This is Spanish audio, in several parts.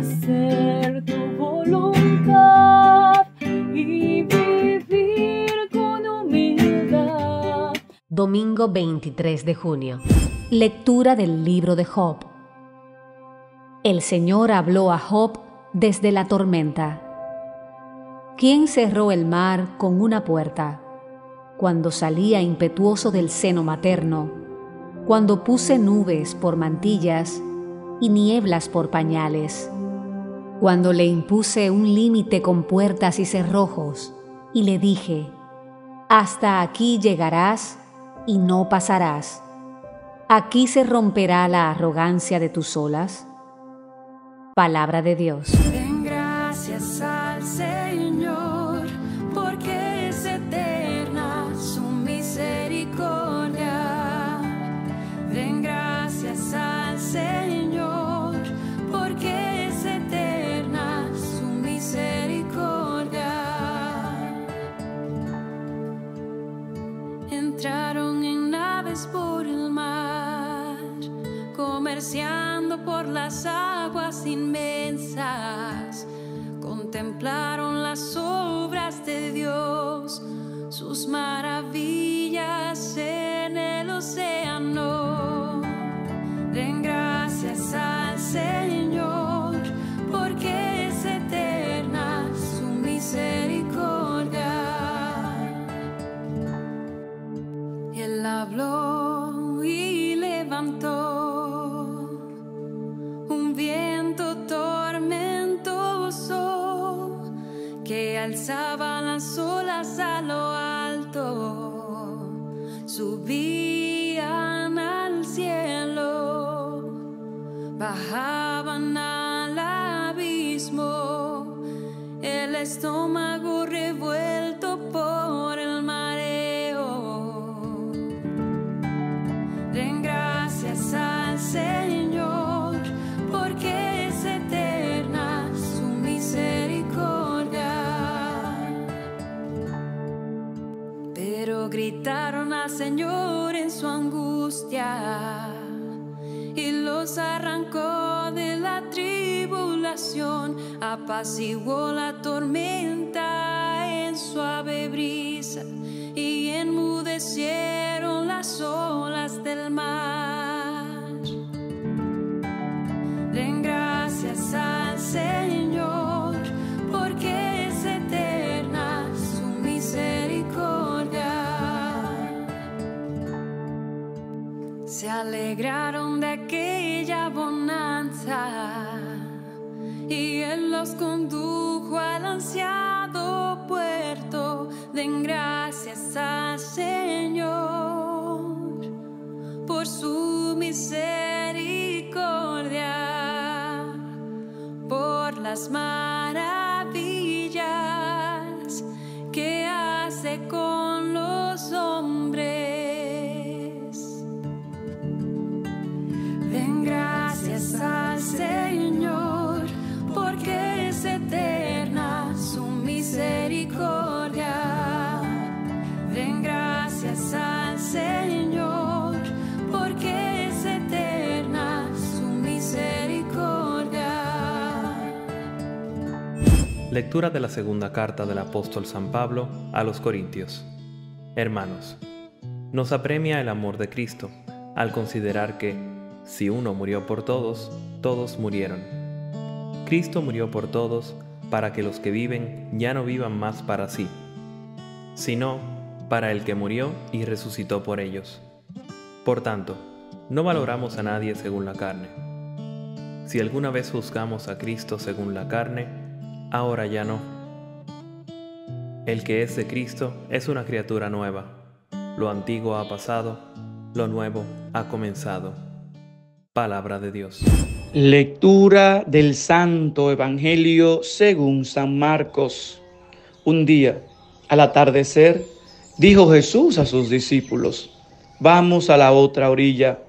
hacer tu voluntad y vivir con humildad. Domingo 23 de junio. Lectura del libro de Job. El Señor habló a Job desde la tormenta. ¿Quién cerró el mar con una puerta? Cuando salía impetuoso del seno materno, cuando puse nubes por mantillas y nieblas por pañales, cuando le impuse un límite con puertas y cerrojos, y le dije, hasta aquí llegarás y no pasarás. Aquí se romperá la arrogancia de tus olas. Palabra de Dios. Den gracias al Señor, porque es eterna su misericordia. Den gracias al Señor, porque es eterna su misericordia. Entraron en naves por el mar, comerciando por las aguas inmensas. Contemplaron las obras de Dios, sus maravillas en el océano. Den gracias al Señor, porque es eterna su misericordia. Él habló y levantó un viento tormentoso que alzaba las olas a lo alto, subían al cielo, bajaban al abismo, el estómago revuelto por el mareo. Den gracias al Señor, porque es eterna su misericordia. Pero gritaron al Señor en su angustia y los arrancó de la tribulación. Apaciguó la tormenta en suave brisa y enmudecieron las olas del mar. Den gracias al Señor, porque es eterna su misericordia. Se alegraron de aquella bonanza y Él los condujo al ansiado puerto. Den gracias al Señor por su misericordia, por las maravillas que hace con los hombres. Den gracias al Señor, porque es eterna su misericordia. Den gracias al Señor, porque es eterna su misericordia. Lectura de la segunda carta del apóstol San Pablo a los Corintios. Hermanos, nos apremia el amor de Cristo al considerar que, si uno murió por todos, todos murieron. Cristo murió por todos para que los que viven ya no vivan más para sí, sino para el que murió y resucitó por ellos. Por tanto, no valoramos a nadie según la carne. Si alguna vez juzgamos a Cristo según la carne, ahora ya no. El que es de Cristo es una criatura nueva. Lo antiguo ha pasado, lo nuevo ha comenzado. Palabra de Dios. Lectura del Santo Evangelio según San Marcos. Un día, al atardecer, dijo Jesús a sus discípulos: vamos a la otra orilla.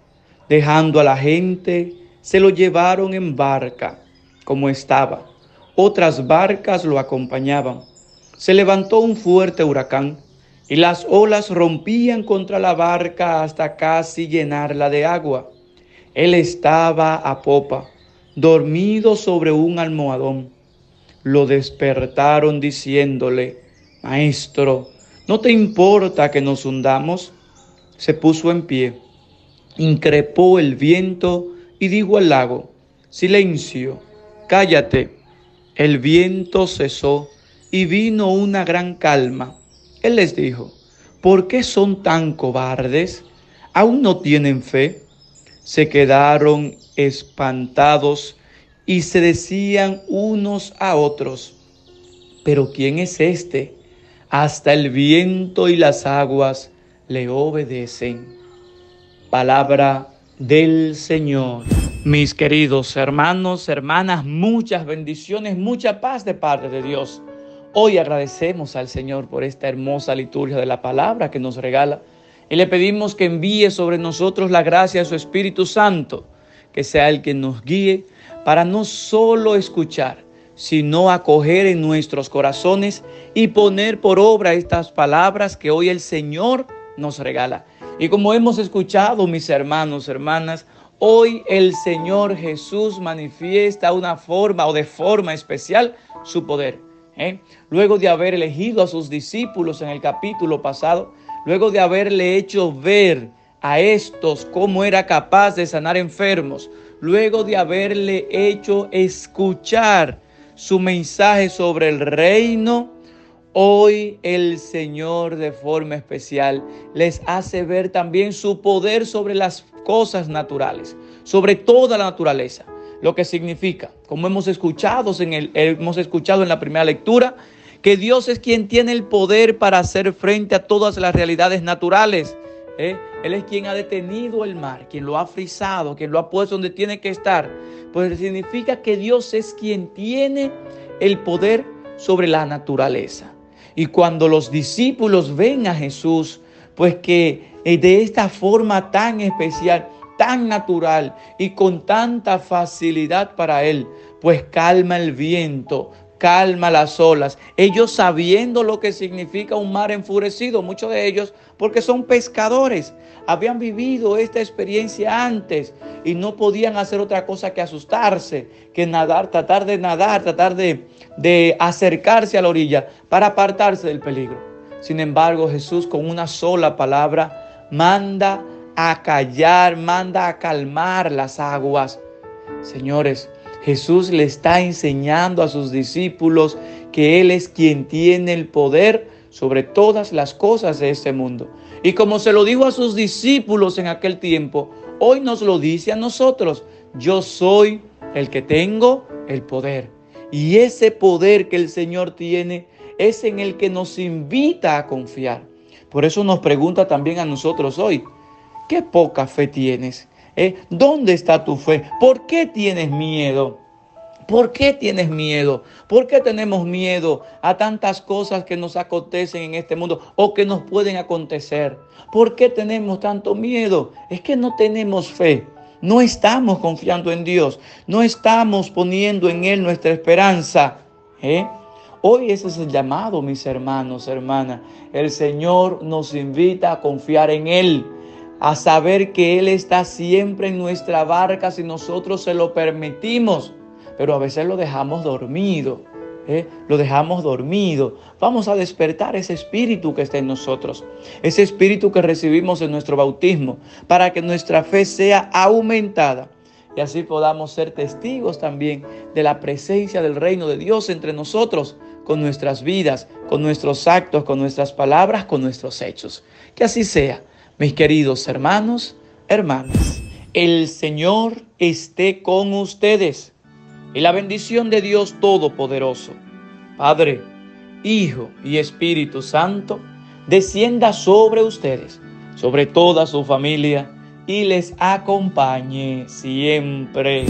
Dejando a la gente, se lo llevaron en barca, como estaba. Otras barcas lo acompañaban. Se levantó un fuerte huracán y las olas rompían contra la barca hasta casi llenarla de agua. Él estaba a popa, dormido sobre un almohadón. Lo despertaron diciéndole: Maestro, ¿no te importa que nos hundamos? Se puso en pie, increpó el viento y dijo al lago: Silencio, cállate. El viento cesó y vino una gran calma. Él les dijo: ¿por qué son tan cobardes? ¿Aún no tienen fe? Se quedaron espantados y se decían unos a otros: ¿pero quién es este? Hasta el viento y las aguas le obedecen. Palabra del Señor. Mis queridos hermanos, hermanas, muchas bendiciones, mucha paz de parte de Dios. Hoy agradecemos al Señor por esta hermosa liturgia de la palabra que nos regala y le pedimos que envíe sobre nosotros la gracia de su Espíritu Santo, que sea el que nos guíe para no solo escuchar, sino acoger en nuestros corazones y poner por obra estas palabras que hoy el Señor nos regala. Y como hemos escuchado, mis hermanos, hermanas, hoy el Señor Jesús manifiesta de forma especial su poder. Luego de haber elegido a sus discípulos en el capítulo pasado, luego de haberle hecho ver a estos cómo era capaz de sanar enfermos, luego de haberle hecho escuchar su mensaje sobre el reino, hoy el Señor de forma especial les hace ver también su poder sobre las cosas naturales, sobre toda la naturaleza. Lo que significa, como hemos escuchado en la primera lectura, que Dios es quien tiene el poder para hacer frente a todas las realidades naturales. Él es quien ha detenido el mar, quien lo ha frisado, quien lo ha puesto donde tiene que estar. Pues significa que Dios es quien tiene el poder sobre la naturaleza. Y cuando los discípulos ven a Jesús, pues que de esta forma tan especial, tan natural y con tanta facilidad para él, pues calma el viento, calma las olas. Ellos sabiendo lo que significa un mar enfurecido, muchos de ellos porque son pescadores, habían vivido esta experiencia antes y no podían hacer otra cosa que asustarse, que nadar, tratar de acercarse a la orilla para apartarse del peligro. Sin embargo, Jesús con una sola palabra manda a callar, manda a calmar las aguas. Señores, Jesús le está enseñando a sus discípulos que Él es quien tiene el poder sobre todas las cosas de este mundo. Y como se lo dijo a sus discípulos en aquel tiempo, hoy nos lo dice a nosotros: yo soy el que tengo el poder. Y ese poder que el Señor tiene es en el que nos invita a confiar. Por eso nos pregunta también a nosotros hoy: ¿qué poca fe tienes? ¿Dónde está tu fe? ¿Por qué tienes miedo? ¿Por qué tienes miedo? ¿Por qué tenemos miedo a tantas cosas que nos acontecen en este mundo o que nos pueden acontecer? ¿Por qué tenemos tanto miedo? Es que no tenemos fe. No estamos confiando en Dios. No estamos poniendo en Él nuestra esperanza. Hoy ese es el llamado, mis hermanos, hermanas. El Señor nos invita a confiar en Él, a saber que Él está siempre en nuestra barca si nosotros se lo permitimos. Pero a veces lo dejamos dormido. Lo dejamos dormido. Vamos a despertar ese espíritu que está en nosotros. Ese espíritu que recibimos en nuestro bautismo, para que nuestra fe sea aumentada. Y así podamos ser testigos también de la presencia del reino de Dios entre nosotros, con nuestras vidas, con nuestros actos, con nuestras palabras, con nuestros hechos. Que así sea, mis queridos hermanos, hermanas. El Señor esté con ustedes. Y la bendición de Dios Todopoderoso, Padre, Hijo y Espíritu Santo, descienda sobre ustedes, sobre toda su familia, y les acompañe siempre.